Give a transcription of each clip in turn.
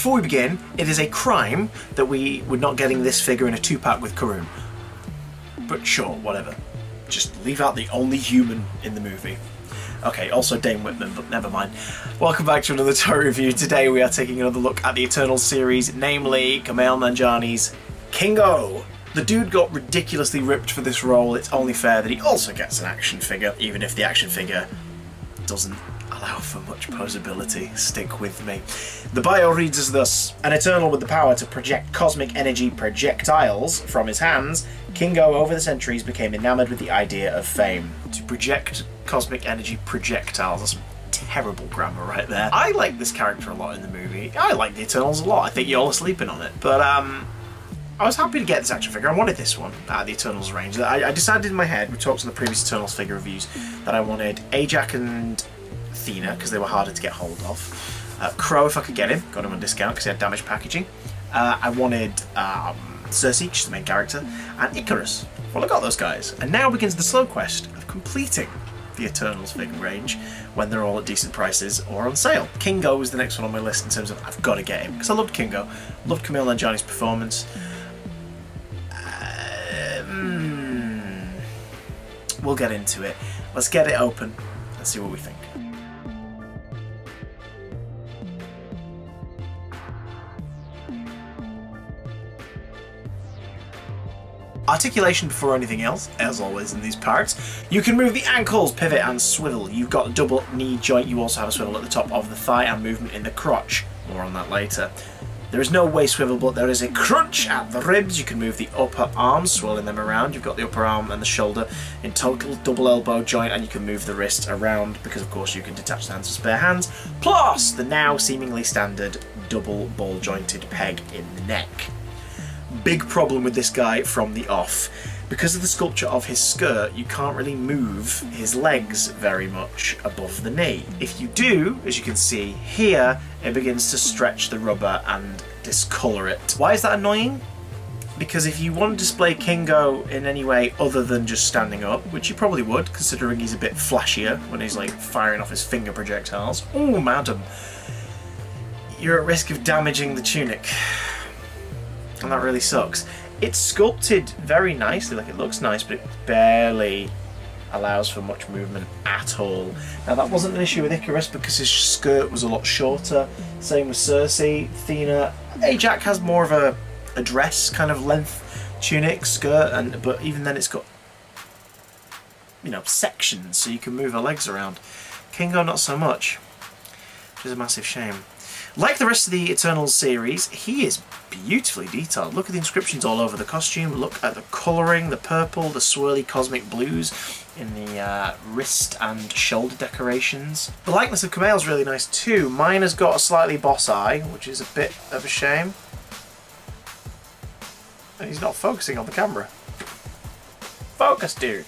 before we begin, it is a crime that we were not getting this figure in a 2-pack with Karun. But sure, whatever. Just leave out the only human in the movie. Okay, also Dane Whitman, but never mind. Welcome back to another toy review. Today we are taking another look at the Eternals series, namely Kumail Nanjiani's Kingo. The dude got ridiculously ripped for this role. It's only fair that he also gets an action figure, even if the action figure doesn't allow for much posability. Stick with me. The bio reads as thus: an Eternal with the power to project cosmic energy projectiles from his hands, Kingo over the centuries became enamoured with the idea of fame. To project cosmic energy projectiles, that's some terrible grammar right there. I like this character a lot in the movie. I like the Eternals a lot. I think y'all are sleeping on it. But I was happy to get this action figure. I wanted this one out of the Eternals range. I decided in my head, we talked in the previous Eternals figure reviews, that I wanted Ajak and Athena because they were harder to get hold of. Crow, if I could get him, got him on discount because he had damaged packaging. I wanted Circe, she's the main character, and Icarus. Well, I got those guys, and now begins the slow quest of completing the Eternals figure range when they're all at decent prices or on sale. Kingo was the next one on my list in terms of I've got to get him because I loved Kingo, loved Kumail Nanjiani's performance. We'll get into it. Let's get it open. Let's see what we think. Articulation before anything else, as always in these parts. You can move the ankles, pivot and swivel. You've got a double knee joint. You also have a swivel at the top of the thigh and movement in the crotch. More on that later. There is no waist swivel, but there is a crunch at the ribs. You can move the upper arms, swirling them around. You've got the upper arm and the shoulder in total, double elbow joint, and you can move the wrist around because, of course, you can detach the hands to spare hands. Plus, the now seemingly standard double ball-jointed peg in the neck. Big problem with this guy from the off. Because of the sculpture of his skirt, you can't really move his legs very much above the knee. If you do, as you can see here, it begins to stretch the rubber and discolour it. Why is that annoying? Because if you want to display Kingo in any way other than just standing up, which you probably would, considering he's a bit flashier when he's like firing off his finger projectiles. Oh, madam. You're at risk of damaging the tunic. And that really sucks. It's sculpted very nicely, like it looks nice, but it barely allows for much movement at all. Now that wasn't an issue with Icarus because his skirt was a lot shorter. Same with Circe, Athena. Ajak has more of a dress kind of length tunic, skirt, but even then it's got, you know, sections so you can move her legs around. Kingo not so much, which is a massive shame. Like the rest of the Eternals series, he is beautifully detailed. Look at the inscriptions all over the costume, look at the colouring, the purple, the swirly cosmic blues in the wrist and shoulder decorations. The likeness of Kumail's really nice too. Mine has got a slightly boss eye, which is a bit of a shame. And he's not focusing on the camera. Focus, dude!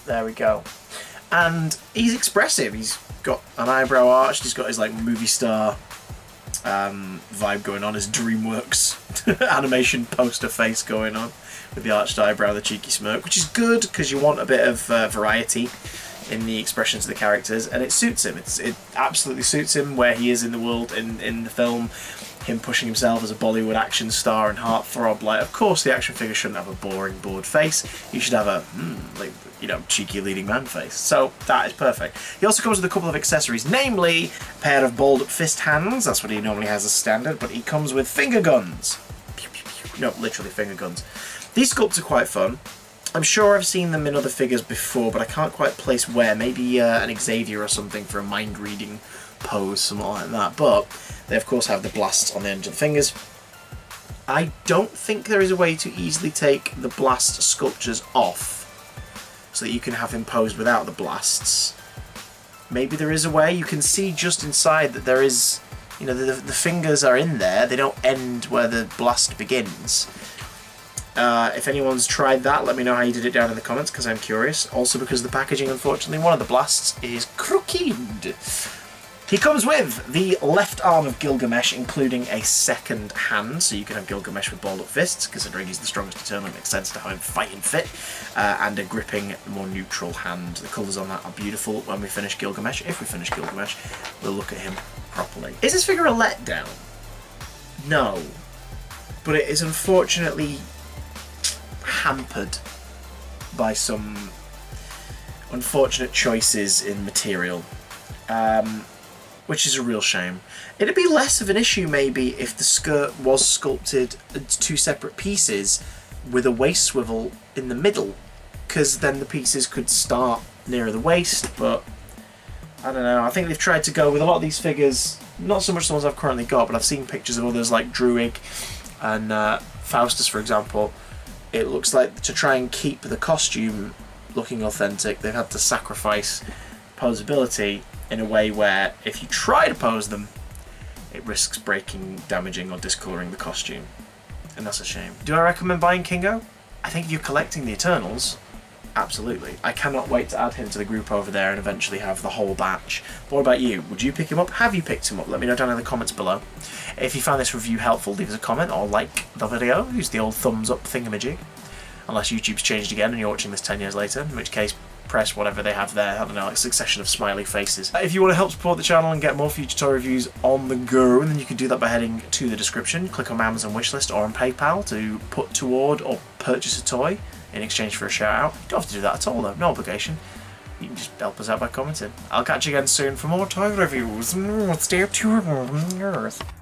There we go. And he's expressive. He's got an eyebrow arched, he's got his like movie star vibe going on, his DreamWorks animation poster face going on with the arched eyebrow, the cheeky smirk, which is good because you want a bit of variety in the expressions of the characters, and it suits him. It absolutely suits him where he is in the world, in the film. Him pushing himself as a Bollywood action star and heartthrob. Like, of course, the action figure shouldn't have a boring, bored face. You should have a, like, you know, cheeky leading man face. So that is perfect. He also comes with a couple of accessories, namely a pair of balled up fist hands. That's what he normally has as standard, but he comes with finger guns. Pew, pew, pew. No, literally finger guns. These sculpts are quite fun. I'm sure I've seen them in other figures before, but I can't quite place where. Maybe an Xavier or something for a mind-reading pose, something like that. But they of course have the blasts on the end of the fingers. I don't think there is a way to easily take the blast sculptures off so that you can have him posed without the blasts. Maybe there is a way. You can see just inside that there is, you know, the fingers are in there. They don't end where the blast begins. If anyone's tried that, let me know how you did it down in the comments because I'm curious. Also because the packaging, unfortunately, one of the blasts is crooked. He comes with the left arm of Gilgamesh, including a second hand, so you can have Gilgamesh with balled up fists, considering he's the strongest Eternal, it makes sense to have him fighting fit, and a gripping, more neutral hand. The colours on that are beautiful. When we finish Gilgamesh, if we finish Gilgamesh, we'll look at him properly. Is this figure a letdown? No. But it is unfortunately hampered by some unfortunate choices in material, which is a real shame. It'd be less of an issue maybe if the skirt was sculpted into 2 separate pieces with a waist swivel in the middle, because then the pieces could start nearer the waist, but I don't know. I think they've tried to go with a lot of these figures, not so much the ones I've currently got, but I've seen pictures of others like Druig and Faustus, for example. It looks like to try and keep the costume looking authentic, they've had to sacrifice posability in a way where if you try to pose them, it risks breaking, damaging or discolouring the costume. And that's a shame. Do I recommend buying Kingo? I think if you're collecting the Eternals, absolutely. I cannot wait to add him to the group over there and eventually have the whole batch. But what about you? Would you pick him up? Have you picked him up? Let me know down in the comments below. If you found this review helpful, leave us a comment or like the video. Use the old thumbs up thingamajig. Unless YouTube's changed again and you're watching this 10 years later, in which case press whatever they have there, I don't know, like a succession of smiley faces. If you want to help support the channel and get more future toy reviews on the go, then you can do that by heading to the description, click on my Amazon wishlist or on PayPal to put toward or purchase a toy in exchange for a shout out. You don't have to do that at all though, no obligation. You can just help us out by commenting. I'll catch you again soon for more toy reviews. Stay tuned.